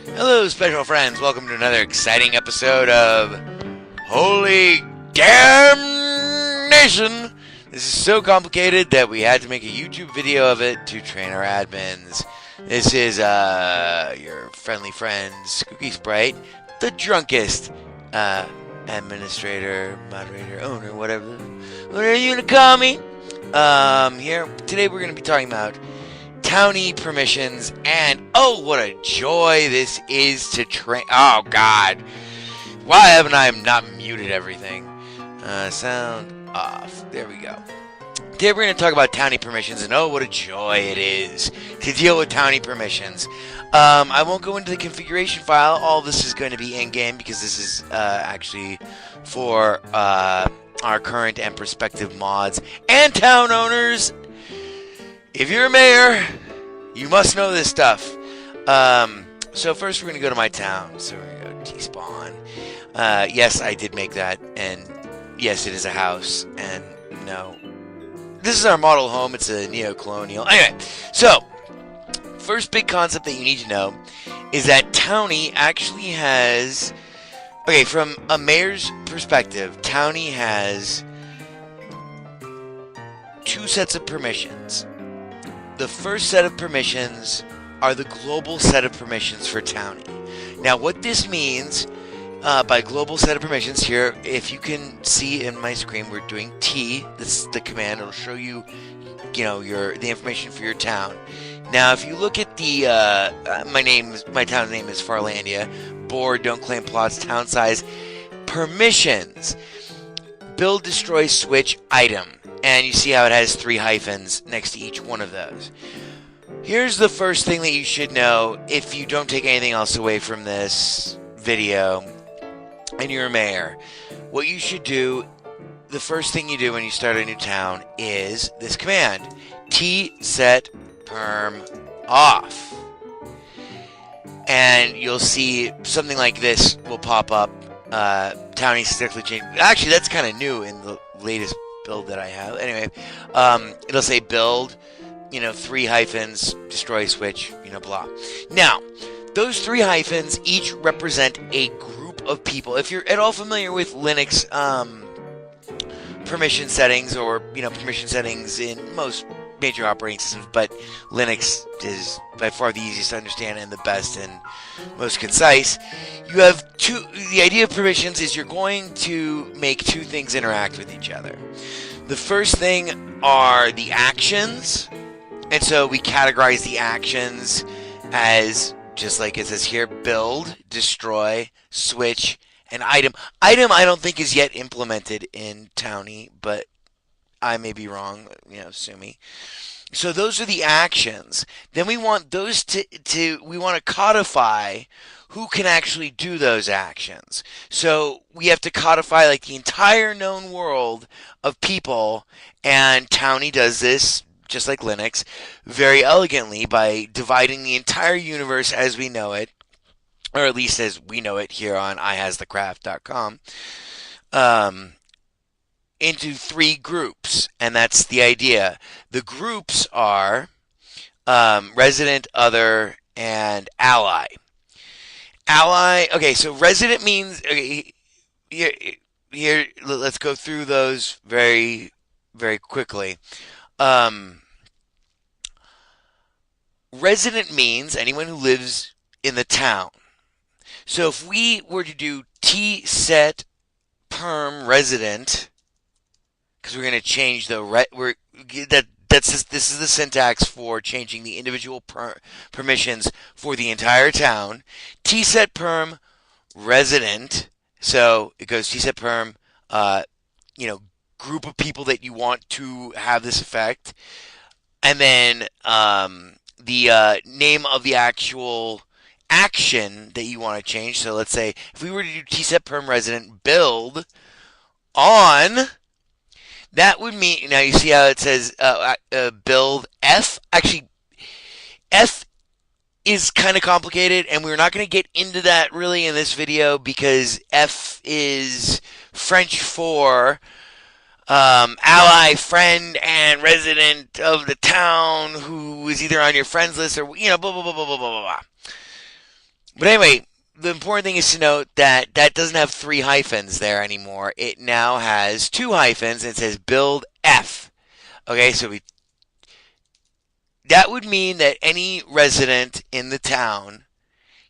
Hello, special friends. Welcome to another exciting episode of Holy Damnation. This is so complicated that we had to make a YouTube video of it to train our admins. This is your friendly friend, Skooky Sprite, the drunkest administrator, moderator, owner, whatever you want to call me. Here today we're going to be talking about Towny permissions, and oh, what a joy this is to train. Oh God, why haven't I not muted everything? Sound off. There we go. Today we're going to talk about Towny permissions, and oh, what a joy it is to deal with Towny permissions. I won't go into the configuration file. All this is going to be in-game because this is actually for our current and prospective mods and town owners. If you're a mayor, you must know this stuff. So first we're going to go to my town. So we're going to go T-spawn. Yes, I did make that. And yes, it is a house. And no. This is our model home. It's a neo-colonial. Anyway, so first big concept that you need to know is that Towny actually has... Okay, from a mayor's perspective, Towny has two sets of permissions. The first set of permissions are the global set of permissions for Towny. Now, what this means by global set of permissions here, if you can see in my screen, we're doing T. This is the command. It'll show you, the information for your town. Now, if you look at the my town's name is Farlandia. Board, don't claim plots, town size, permissions, build, destroy, switch, item. And you see how it has 3 hyphens next to each one of those. Here's the first thing that you should know if you don't take anything else away from this video and you're a mayor. What you should do, the first thing you do when you start a new town is this command. T-set perm off. And you'll see something like this will pop up. Towny strictly changed. Actually, that's kind of new in the latest build that I have. Anyway, it'll say build, 3 hyphens, destroy, switch, blah. Now, those 3 hyphens each represent a group of people. If you're at all familiar with Linux permission settings or, permission settings in most major operating systems, but Linux is by far the easiest to understand and the best and most concise. You have the idea of permissions is you're going to make 2 things interact with each other. The first thing are the actions, and so we categorize the actions as, just like it says here, build, destroy, switch, and item. Item I don't think is yet implemented in Towny, but I may be wrong, sue me. So those are the actions. Then we want those we want to codify who can actually do those actions. So we have to codify like the entire known world of people, and Towny does this, just like Linux, very elegantly by dividing the entire universe as we know it, or at least as we know it here on ihasthecraft.com. Into 3 groups, and that's the idea. The groups are resident, other, and ally. Ally, okay, so resident means, okay, here let's go through those very, very quickly. Resident means anyone who lives in the town. So if we were to do T-set perm resident, because we're going to change this is the syntax for changing the individual permissions for the entire town. T-set perm resident. So it goes T-set perm, group of people that you want to have this effect, and then the name of the actual action that you want to change. So let's say if we were to do T-set perm resident build on. That would mean, now you see how it says build F? Actually, F is kind of complicated, and we're not going to get into that really in this video because F is French for ally, friend, and resident of the town who is either on your friends list or, blah, blah, blah, blah, blah, blah, blah. But anyway, the important thing is to note that that doesn't have 3 hyphens there anymore. It now has 2 hyphens and it says build F. Okay, so that would mean that any resident in the town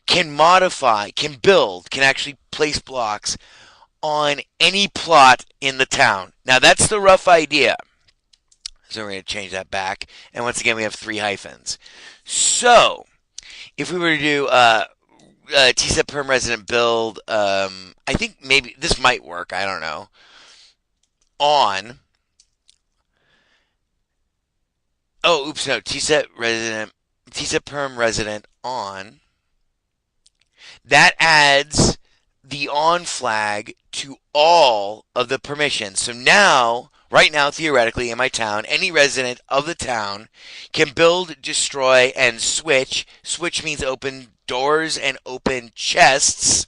can modify, can build, can actually place blocks on any plot in the town. Now that's the rough idea. So we're going to change that back. And once again, we have 3 hyphens. So if we were to do tset perm resident build, I think maybe this might work. I don't know. On. Oh, oops, no. Tset perm resident on. That adds the on flag to all of the permissions. So now, right now, theoretically, in my town, any resident of the town can build, destroy, and switch. Switch means open doors and open chests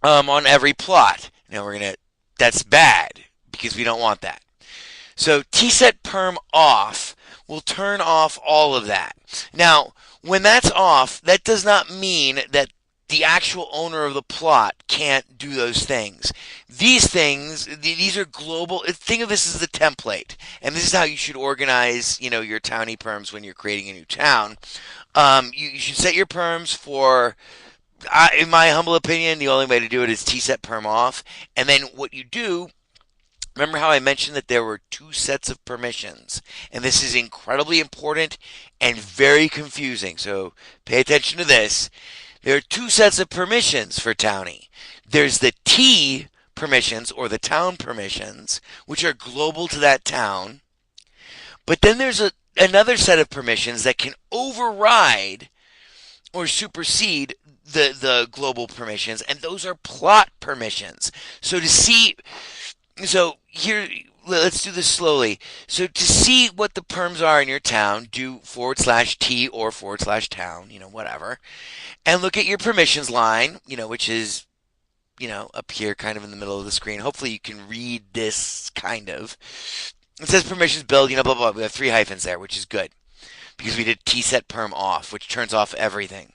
on every plot. Now that's bad because we don't want that. So tset perm off will turn off all of that. Now, when that's off, that does not mean that the actual owner of the plot can't do those things. These things, these are global. Think of this as the template, and this is how you should organize, your towny perms when you're creating a new town. You should set your perms for, in my humble opinion, the only way to do it is tset perm off, and then what you do. Remember how I mentioned that there were 2 sets of permissions, and this is incredibly important and very confusing. So pay attention to this. There are 2 sets of permissions for Towny. There's the T permissions, or the town permissions, which are global to that town. But then there's another set of permissions that can override or supersede the global permissions, and those are plot permissions. So here, let's do this slowly. So to see what the perms are in your town, do /T or /town, whatever. And look at your permissions line, which is, up here kind of in the middle of the screen. Hopefully you can read this kind of. It says permissions build, blah, blah, blah. We have 3 hyphens there, which is good. Because we did tset perm off, which turns off everything.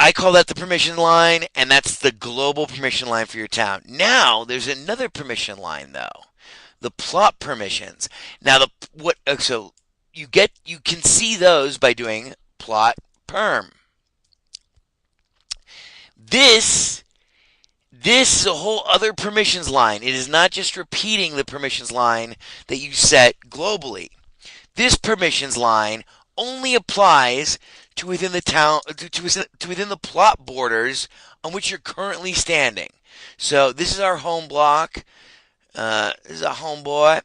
I call that the permission line, and that's the global permission line for your town. Now, there's another permission line, though. The plot permissions. Now, so you can see those by doing plot perm. This is a whole other permissions line. It is not just repeating the permissions line that you set globally. This permissions line only applies to within the town, to within the plot borders on which you're currently standing. So this is our home block. This is a homeboy.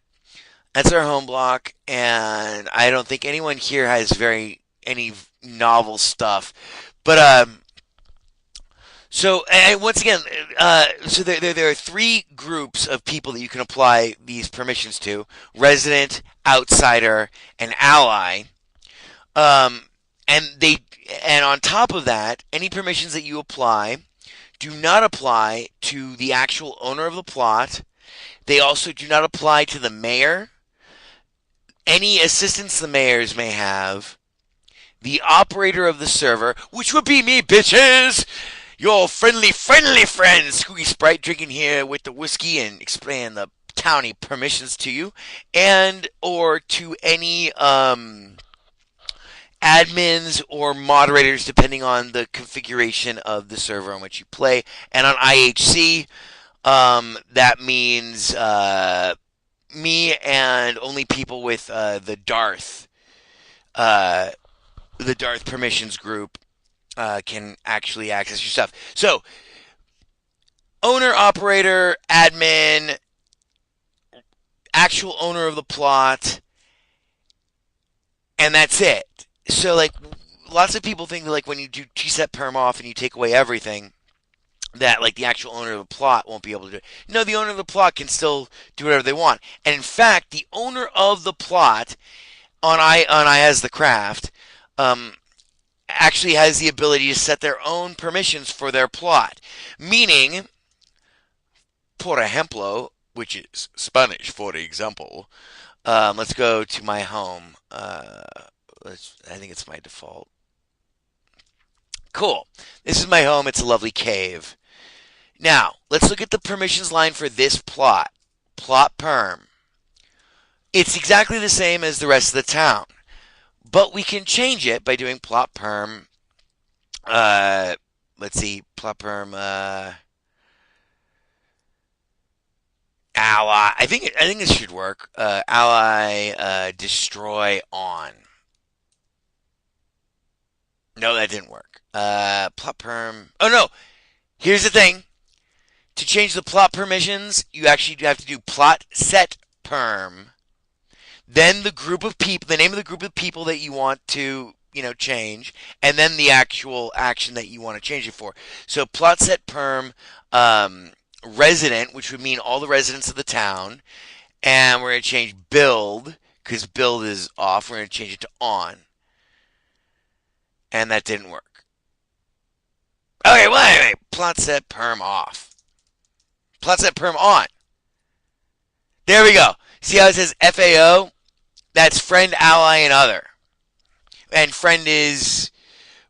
That's our home block, and I don't think anyone here has any novel stuff. But once again, so there are 3 groups of people that you can apply these permissions to: resident, outsider, and ally. And on top of that, any permissions that you apply do not apply to the actual owner of the plot. They also do not apply to the mayor, any assistants the mayors may have, the operator of the server, which would be me, bitches! Your friendly friend, Scooby Sprite, drinking here with the whiskey and explaining the towny permissions to you, or to any, admins or moderators, depending on the configuration of the server on which you play. And on IHC, that means me and only people with the Darth permissions group can actually access your stuff. So, owner, operator, admin, actual owner of the plot, and that's it. So, lots of people think that, when you do tset perm off and you take away everything, that, the actual owner of the plot won't be able to do it. No, the owner of the plot can still do whatever they want. And in fact, the owner of the plot on I as the craft actually has the ability to set their own permissions for their plot. Meaning, por ejemplo, which is Spanish for example, let's go to my home. I think it's my default. Cool. This is my home. It's a lovely cave. Now, let's look at the permissions line for this plot. Plot perm. It's exactly the same as the rest of the town, but we can change it by doing plot perm. Let's see, plot perm. Ally. I think this should work. Ally destroy on. No, that didn't work. Plot perm. Oh no. Here's the thing. To change the plot permissions, you actually have to do plot set perm. Then the group of people, the name of the group of people that you want to, change, and then the actual action that you want to change it for. So plot set perm resident, which would mean all the residents of the town, and we're going to change build, because build is off. We're going to change it to on. And that didn't work. Okay, well, anyway, plot set perm off. Plot set perm on. There we go. See how it says FAO? That's friend, ally, and other. And friend is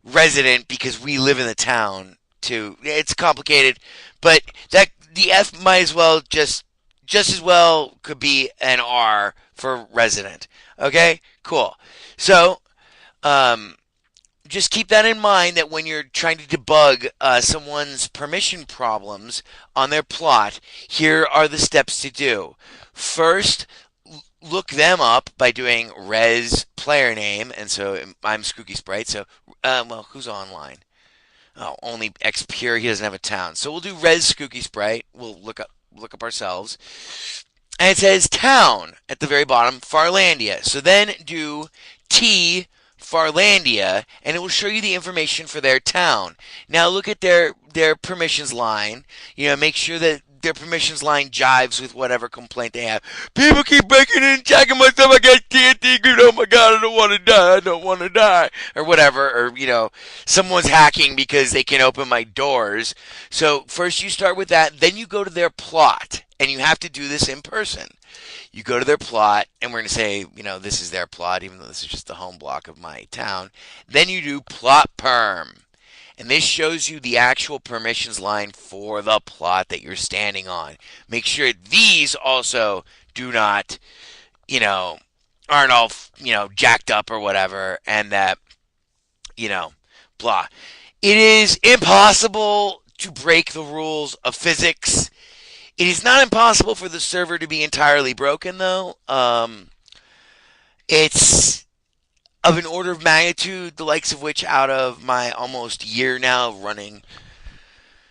resident because we live in the town too. It's complicated, but that the F might as well just as well could be an R for resident. Okay, cool. So, just keep that in mind that when you're trying to debug someone's permission problems on their plot, here are the steps to do. First, look them up by doing res player name, and so I'm Skooky Sprite, so, well, who's online? Oh, only X Pure, he doesn't have a town. So we'll do res Skooky Sprite, we'll look up ourselves, and it says town at the very bottom, Farlandia. So then do T Farlandia, and it will show you the information for their town. Now look at their permissions line. Make sure that their permissions line jives with whatever complaint they have. People keep breaking in and jacking my stuff. I got TNT. Oh my God, I don't want to die. I don't want to die. Or whatever. Or, someone's hacking because they can open my doors. So first you start with that. Then you go to their plot. And you have to do this in person. You go to their plot, and we're going to say, this is their plot, even though this is just the home block of my town. Then you do plot perm. And this shows you the actual permissions line for the plot that you're standing on. Make sure these also do not, aren't all, jacked up or whatever, and that, blah. It is impossible to break the rules of physics. It is not impossible for the server to be entirely broken, though. It's of an order of magnitude, the likes of which out of my almost year now running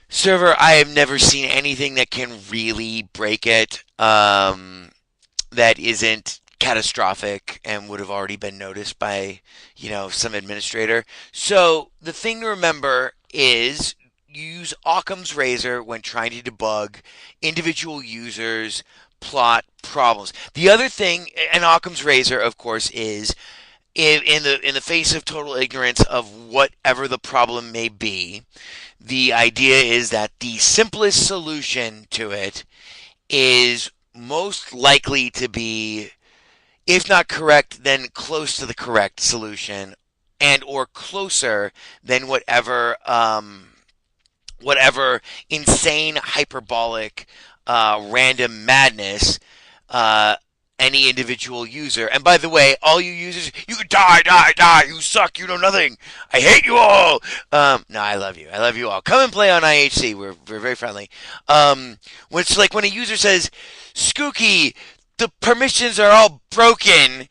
server, I have never seen anything that can really break it that isn't catastrophic and would have already been noticed by, some administrator. So the thing to remember is use Occam's razor when trying to debug individual users' plot problems. The other thing, an Occam's razor, of course, is in the face of total ignorance of whatever the problem may be, the idea is that the simplest solution to it is most likely to be, if not correct, then close to the correct solution, and or closer than whatever insane hyperbolic random madness any individual user. And by the way, all you users, you can die, you suck, you know nothing, I hate you all. No, I love you all. Come and play on IHC. We're very friendly. It's like when a user says, Skooky, the permissions are all broken.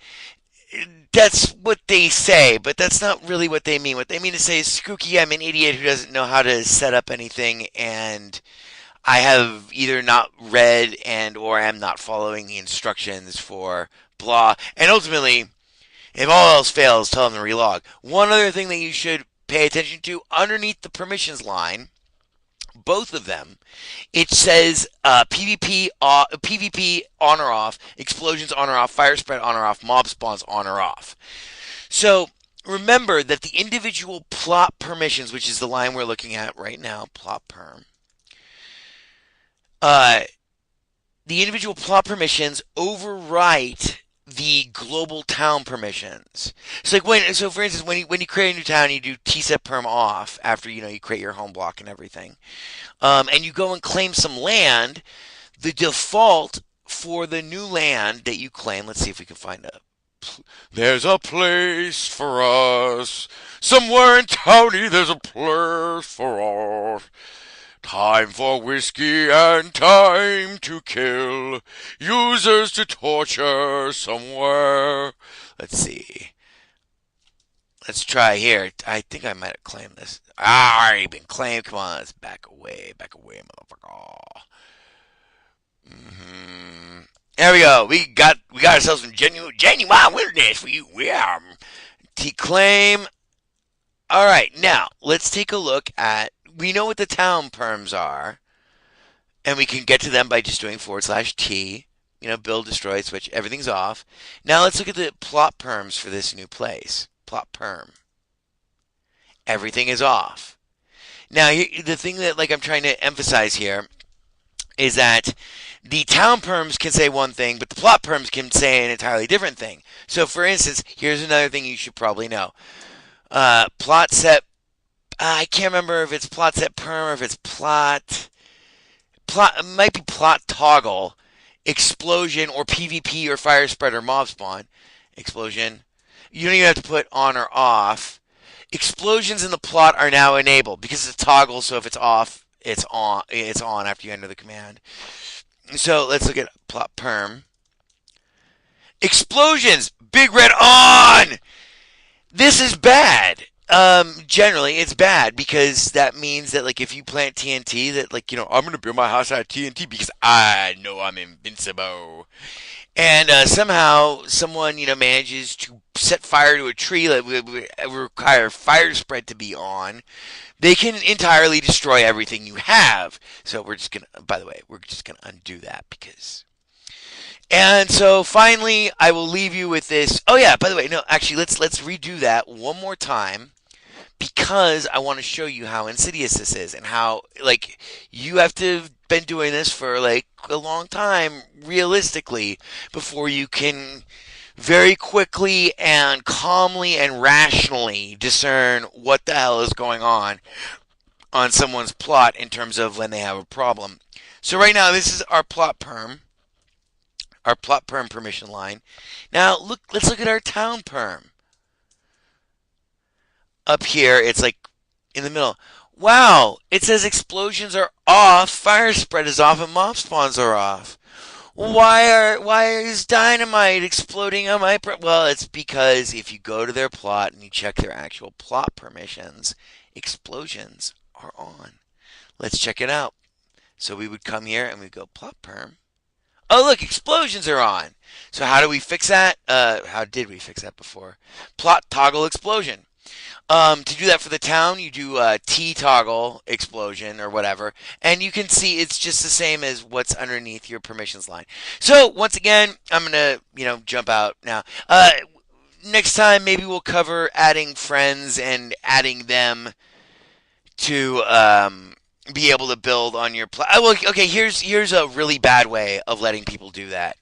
That's what they say, but that's not really what they mean. What they mean to say is, Skooky, I'm an idiot who doesn't know how to set up anything, and I have either not read and or am not following the instructions for blah. And ultimately, if all else fails, tell them to relog. One other thing that you should pay attention to, underneath the permissions line, both of them, it says PvP on or off, explosions on or off, fire spread on or off, mob spawns on or off. So remember that the individual plot permissions, which is the line we're looking at right now, plot perm, the individual plot permissions overwrite the global town permissions. So for instance, when you create a new town, you do tset perm off after you create your home block and everything, and you go and claim some land. The default for the new land that you claim. Let's see if we can find a. There's a place for us somewhere in Towny. There's a place for us. Time for whiskey and time to kill. Users to torture somewhere. Let's see. Let's try here. I think I might have claimed this. I already been claimed. Come on, let's back away, motherfucker. There we go. We got ourselves some genuine wilderness for you. Yeah. T-claim. All right, now let's take a look at. We know what the town perms are, and we can get to them by just doing /T. Build, destroy, switch. Everything's off. Now let's look at the plot perms for this new place. Plot perm. Everything is off. Now the thing that I'm trying to emphasize here is that the town perms can say one thing, but the plot perms can say an entirely different thing. So, for instance, here's another thing you should probably know. Plot set. I can't remember if it's plot set perm or if it's plot. It might be plot toggle, explosion, or PvP or fire spread or mob spawn. Explosion. You don't even have to put on or off. Explosions in the plot are now enabled because it's a toggle. So if it's off, it's on. It's on after you enter the command. So let's look at plot perm. Explosions, big red on. This is bad. Generally it's bad because that means that if you plant TNT, that I'm gonna build my house out of TNT because I know I'm invincible. And somehow someone manages to set fire to a tree that would require fire spread to be on. They can entirely destroy everything you have. So we're just gonna undo that because. And so finally, I will leave you with this. Oh yeah, by the way, no, actually, let's redo that one more time because I want to show you how insidious this is and how you have to have been doing this for a long time realistically before you can very quickly and calmly and rationally discern what the hell is going on someone's plot in terms of when they have a problem. So right now, this is our plot perm permission line. Now let's look at our town perm. Up here, it's in the middle. Wow, it says explosions are off, fire spread is off, and mob spawns are off. Why is dynamite exploding on my well, it's because if you go to their plot and you check their actual plot permissions, explosions are on. Let's check it out. So we would come here and we go plot perm. Oh, look, explosions are on. So how do we fix that? How did we fix that before? Plot toggle explosion. To do that for the town, you do T toggle explosion or whatever, and you can see it's just the same as what's underneath your permissions line. So once again, I'm gonna jump out now. Next time, maybe we'll cover adding friends and adding them to be able to build on your well, okay, here's a really bad way of letting people do that.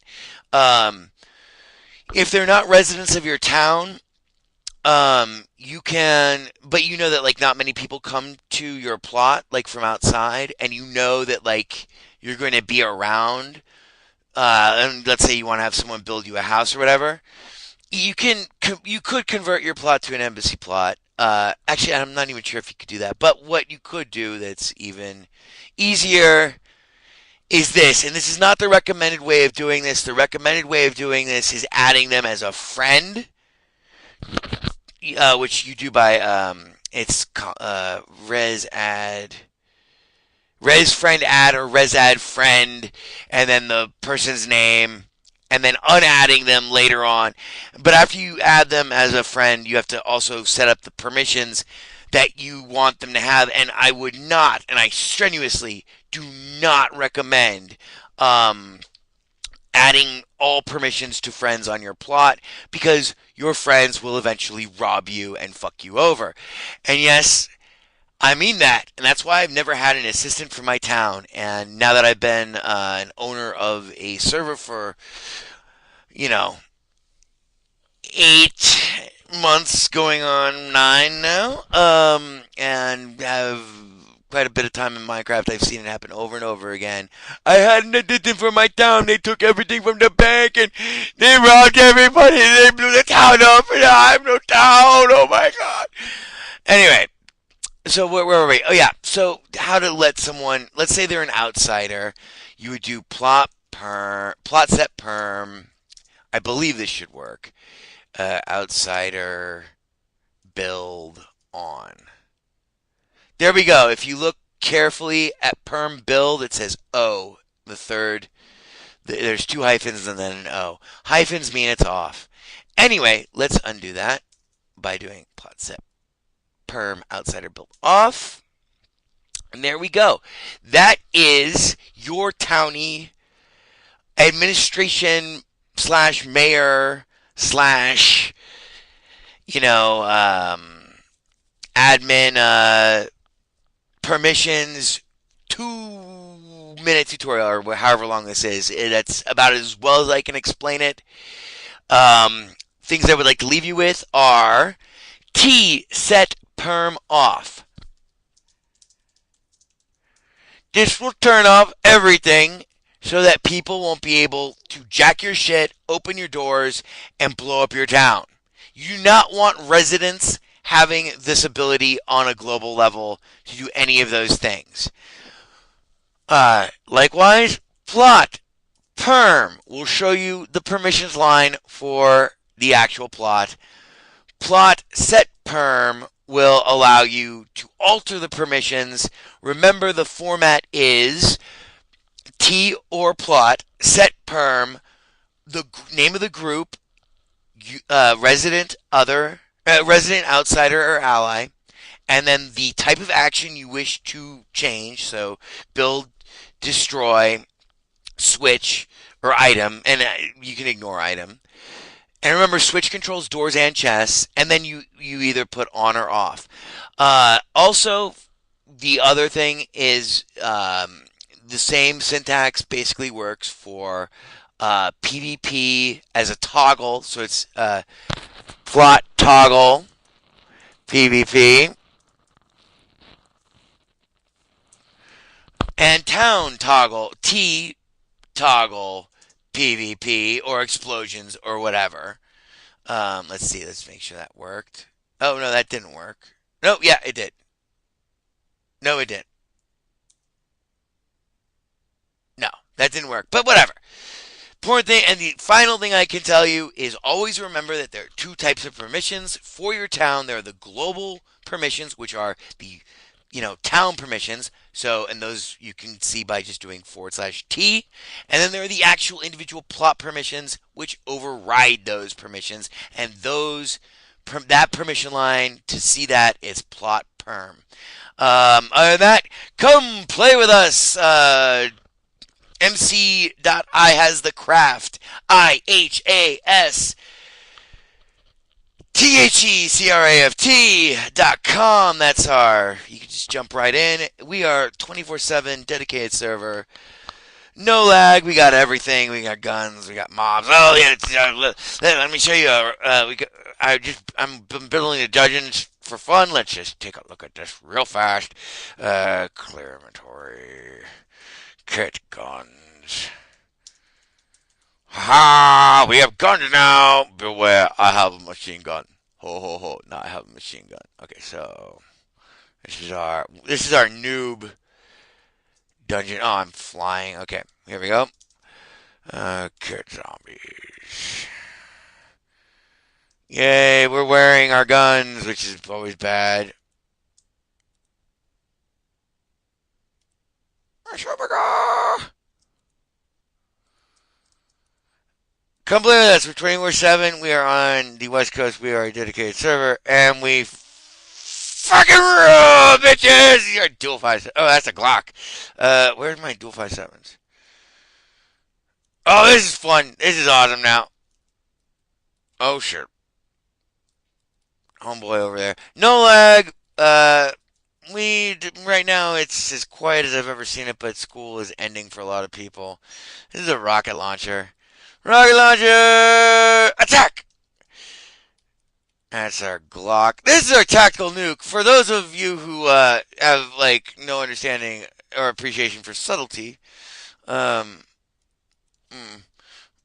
If they're not residents of your town, you can, but that not many people come to your plot from outside, and that you're going to be around, and let's say you want to have someone build you a house or whatever. You could convert your plot to an embassy plot. Actually, I'm not even sure if you could do that, but what you could do that's even easier is this, and this is not the recommended way of doing this. The recommended way of doing this is adding them as a friend, which you do by it's res friend add or res add friend, and then the person's name, and then unadding them later on. But after you add them as a friend, you have to also set up the permissions that you want them to have. And I would not, and I strenuously do not recommend adding all permissions to friends on your plot, because your friends will eventually rob you and fuck you over. And yes, I mean that, and that's why I've never had an assistant for my town. And now that I've been an owner of a server for, 8 months going on 9 now, and have quite a bit of time in Minecraft. I've seen it happen over and over again. I had an addition for my town. They took everything from the bank and they robbed everybody. They blew the town up and I have no town. Oh my god. Anyway, so where were we? Oh yeah. So how to let someone, let's say they're an outsider, you would do plot set perm. I believe this should work. Outsider build on. There we go. If you look carefully at perm build, it says O, the third. There's 2 hyphens and then an O. Hyphens mean it's off. Anyway, let's undo that by doing plot set perm outsider build off. And there we go. That is your Towny administration / mayor / admin permissions 2-minute tutorial, or however long this is. That's about as well as I can explain it. Things I would like to leave you with are T set perm off. This will turn off everything so that people won't be able to jack your shit, open your doors, and blow up your town. You do not want residents having this ability on a global level to do any of those things. Likewise, plot perm will show you the permissions line for the actual plot. Plot set perm will allow you to alter the permissions. Remember, the format is T or plot set perm, the name of the group, resident outsider or ally, and then the type of action you wish to change. So build, destroy, switch, or item, and you can ignore item. And remember, switch controls doors and chests, and then you either put on or off. Also, the other thing is the same syntax basically works for PvP as a toggle. So it's plot toggle PvP and town toggle T toggle PvP or explosions or whatever. Let's see. Let's make sure that worked. Oh, no, that didn't work. No, yeah, it did. No, it didn't. No, that didn't work. But whatever. Important thing, and the final thing I can tell you is always remember that there are 2 types of permissions for your town. There are the global permissions, which are the town permissions. So, and those you can see by just doing /T. And then there are the actual individual plot permissions, which override those permissions. And that permission line, to see that, is plot perm. Other than that, come play with us. MC.I has the craft. IHASTHECRAFT.com. That's you can just jump right in. We are 24/7 dedicated server. No lag. We got everything. We got guns. We got mobs. Oh yeah. Let me show you. I'm building a dungeon for fun. Let's just take a look at this real fast. Clear inventory. Kit guns. Ha! We have guns now. Beware, I have a machine gun. Ho ho ho! Now I have a machine gun. Okay, so this is our noob dungeon. Oh, I'm flying. Okay, here we go. Kit zombies. Yay! We're wearing our guns, which is always bad. Come play with us. We're 24/7. We are on the West Coast. We are a dedicated server, and we fucking rule, bitches. You're dual 5. Oh, that's a Glock. Where's my dual 5.7s? Oh, this is fun. This is awesome now. Oh shit. Homeboy over there. No lag. Right now it's as quiet as I've ever seen it, but school is ending for a lot of people. This is a rocket launcher. Rocket launcher! Attack! That's our Glock. This is our tactical nuke. For those of you who have like no understanding or appreciation for subtlety, um,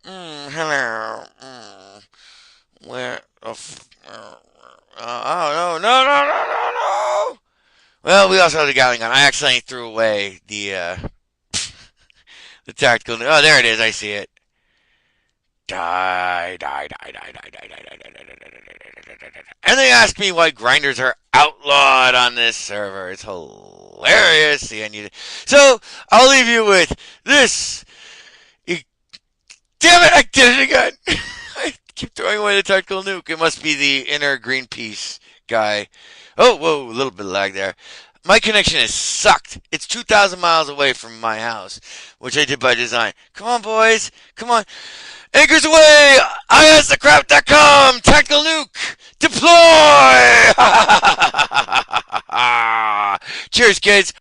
hello, where? Oh no! Well, we also have the Gatling gun. I accidentally threw away the the tactical nuke. Oh, there it is. I see it. Die. And they ask me why grinders are outlawed on this server. It's hilarious. So I'll leave you with this. Damn it! I did it again. I keep throwing away the tactical nuke. It must be the inner Greenpeace guy. Oh, whoa, a little bit of lag there. My connection is sucked. It's 2,000 miles away from my house, which I did by design. Come on, boys. Come on. Anchors away! ISthecrap.com! Tactical nuke! Deploy! Cheers, kids!